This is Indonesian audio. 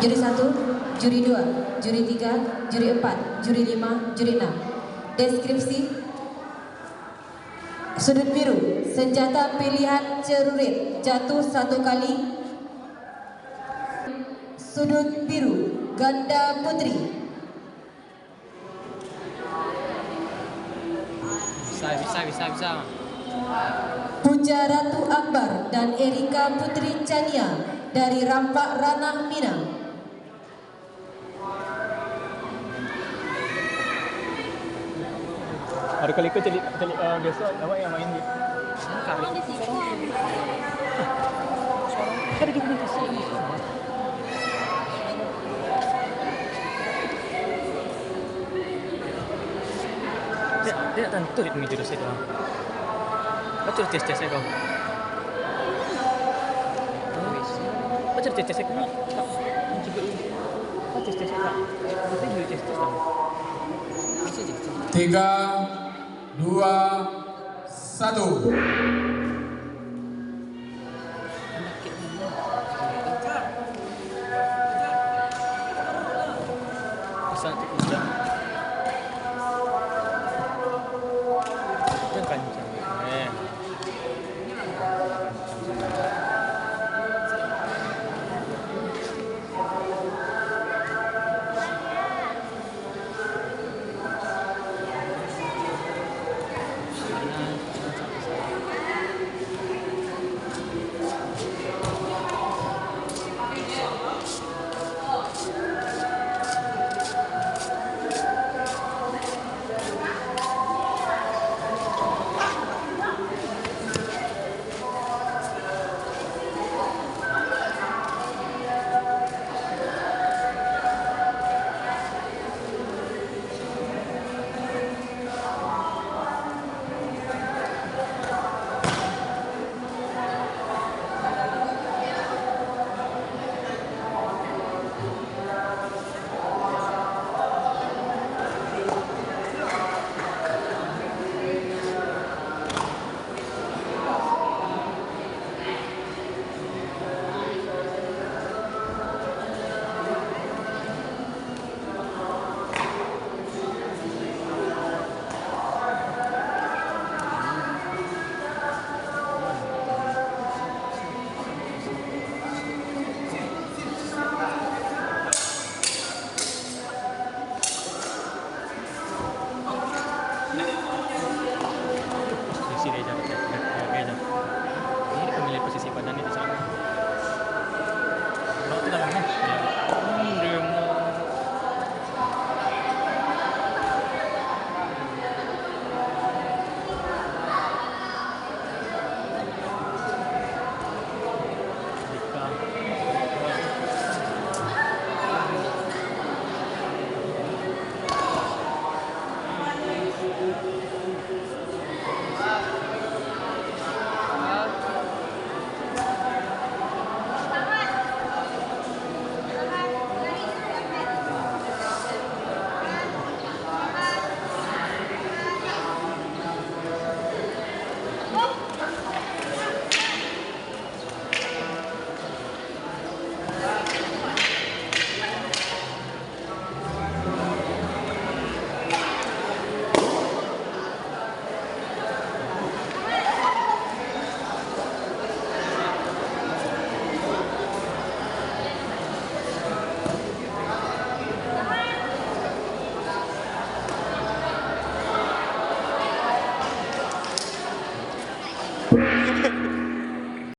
Juri 1, juri 2, juri 3, juri 4, juri 5, juri 6. Deskripsi. Sudut biru, senjata pilihan celurit, jatuh 1 kali. Sudut biru, ganda putri. Bisa. Puja Ratu Akbar dan Erika Putri Chania dari Rampak Ranah Minang. Ada kali kau jadi biasa awak yang main di. Ada dokumentasi. Dia tentu itu menjadi dosa kau. Baca tes kau. Baca tes kau. Baca tes kau. Nanti jadi tes kau. 3, 2, 1. Satu